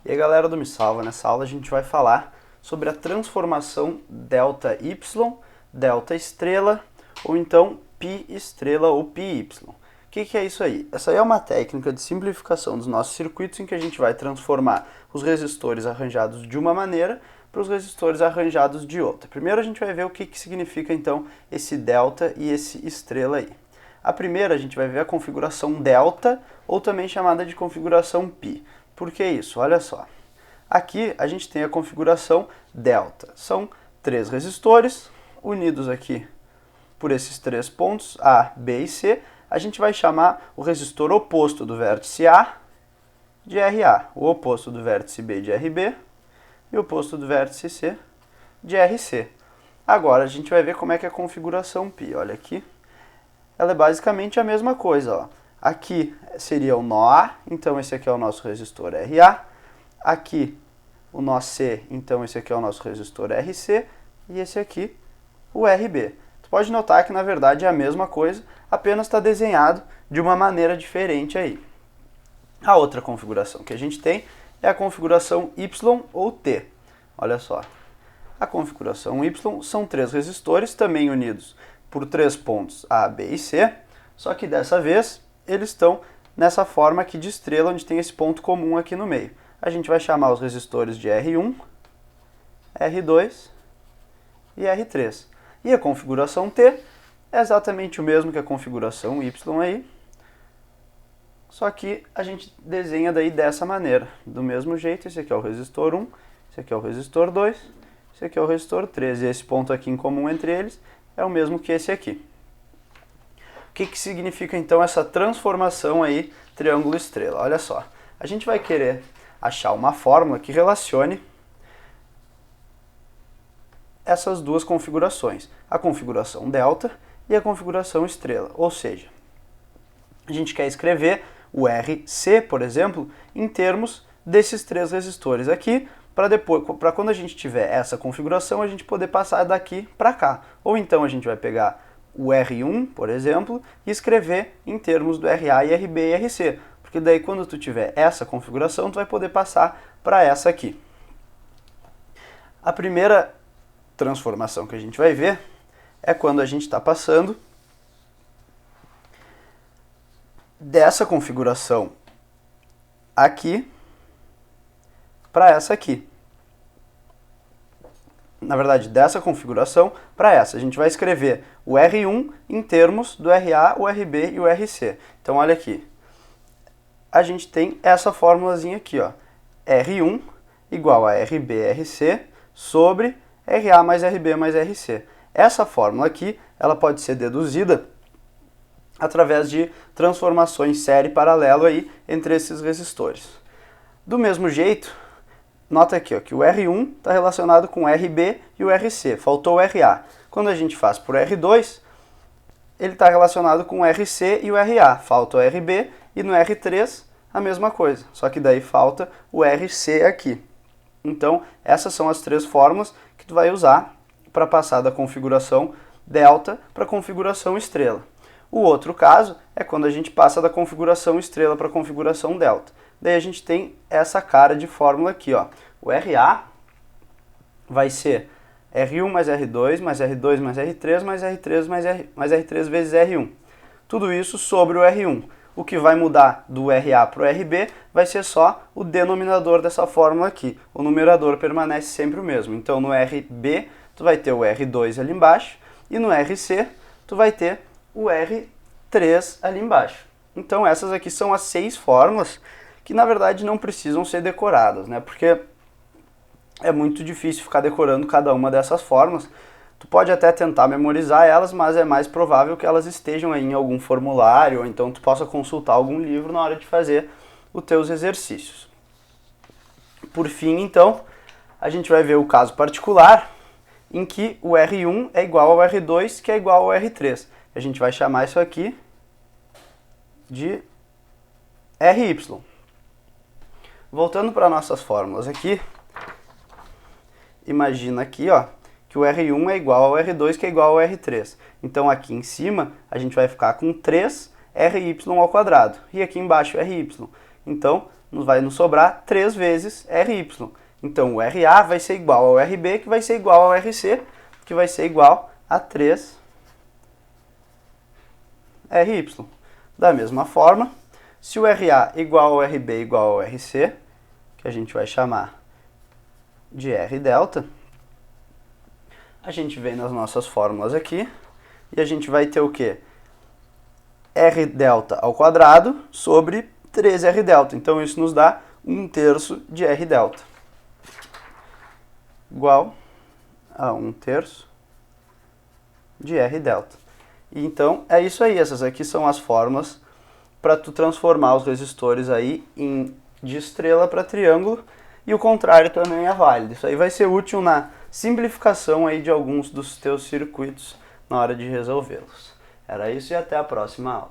E aí galera do Me Salva, nessa aula a gente vai falar sobre a transformação ΔY, delta estrela, ou então π estrela ou πy. O que é isso aí? Essa aí é uma técnica de simplificação dos nossos circuitos em que a gente vai transformar os resistores arranjados de uma maneira para os resistores arranjados de outra. Primeiro a gente vai ver o que significa então esse delta e esse estrela aí. A primeira a gente vai ver a configuração delta, ou também chamada de configuração π. Por que isso? Olha só. Aqui a gente tem a configuração delta. São três resistores unidos aqui por esses três pontos, A, B e C. A gente vai chamar o resistor oposto do vértice A de RA, o oposto do vértice B de RB e o oposto do vértice C de RC. Agora a gente vai ver como é que é a configuração π. Olha aqui. Ela é basicamente a mesma coisa, ó. Aqui seria o nó A, então esse aqui é o nosso resistor RA. Aqui o nó C, então esse aqui é o nosso resistor RC. E esse aqui o RB. Tu pode notar que na verdade é a mesma coisa, apenas está desenhado de uma maneira diferente aí. A outra configuração que a gente tem é a configuração Y ou T. Olha só. A configuração Y são três resistores também unidos por três pontos A, B e C, só que dessa vez eles estão nessa forma aqui de estrela, onde tem esse ponto comum aqui no meio. A gente vai chamar os resistores de R1, R2 e R3. E a configuração T é exatamente o mesmo que a configuração Y aí, só que a gente desenha daí dessa maneira, do mesmo jeito. Esse aqui é o resistor 1, esse aqui é o resistor 2, esse aqui é o resistor 3, e esse ponto aqui em comum entre eles é o mesmo que esse aqui. O que significa então essa transformação aí, triângulo estrela? Olha só, a gente vai querer achar uma fórmula que relacione essas duas configurações, a configuração delta e a configuração estrela. Ou seja, a gente quer escrever o RC, por exemplo, em termos desses três resistores aqui, para quando a gente tiver essa configuração, a gente poder passar daqui para cá. Ou então a gente vai pegar o R1, por exemplo, e escrever em termos do RA e RB e RC. Porque daí quando tu tiver essa configuração, tu vai poder passar para essa aqui. A primeira transformação que a gente vai ver é quando a gente está passando dessa configuração aqui para essa aqui. Na verdade, dessa configuração para essa. A gente vai escrever o R1 em termos do RA, o RB e o RC. Então, olha aqui. A gente tem essa formulazinha aqui, ó. R1 igual a RB-RC sobre RA mais RB mais RC. Essa fórmula aqui, ela pode ser deduzida através de transformações série paralelo aí entre esses resistores. Do mesmo jeito, nota aqui ó, que o R1 está relacionado com o RB e o RC, faltou o RA. Quando a gente faz por R2, ele está relacionado com o RC e o RA, falta o RB, e no R3 a mesma coisa, só que daí falta o RC aqui. Então, essas são as três fórmulas que tu vai usar para passar da configuração delta para a configuração estrela. O outro caso é quando a gente passa da configuração estrela para a configuração delta. Daí a gente tem essa cara de fórmula aqui, ó. O RA vai ser R1 mais R2 mais R2 mais R3 mais R3 mais R3 vezes R1. Tudo isso sobre o R1. O que vai mudar do RA para o RB vai ser só o denominador dessa fórmula aqui. O numerador permanece sempre o mesmo. Então no RB tu vai ter o R2 ali embaixo e no RC tu vai ter o R3 ali embaixo. Então essas aqui são as 6 fórmulas que na verdade não precisam ser decoradas, né? Porque é muito difícil ficar decorando cada uma dessas fórmulas. Tu pode até tentar memorizar elas, mas é mais provável que elas estejam aí em algum formulário, ou então tu possa consultar algum livro na hora de fazer os teus exercícios. Por fim, então, a gente vai ver o caso particular em que o R1 é igual ao R2, que é igual ao R3. A gente vai chamar isso aqui de RY. Voltando para nossas fórmulas aqui, imagina aqui, ó, que o R1 é igual ao R2, que é igual ao R3. Então aqui em cima a gente vai ficar com 3RY ao quadrado. E aqui embaixo RY. Então vai nos sobrar 3 vezes RY. Então, o RA vai ser igual ao RB, que vai ser igual ao RC, que vai ser igual a 3RY. Da mesma forma, se o RA igual ao RB igual ao RC, que a gente vai chamar de R delta, a gente vem nas nossas fórmulas aqui e a gente vai ter o quê? R delta ao quadrado sobre 3R delta. Então, isso nos dá 1/3 de R delta. Igual a 1/3 de R delta. E então, é isso aí. Essas aqui são as fórmulas para tu transformar os resistores aí de estrela para triângulo. E o contrário também é válido. Isso aí vai ser útil na simplificação aí de alguns dos teus circuitos na hora de resolvê-los. Era isso e até a próxima aula.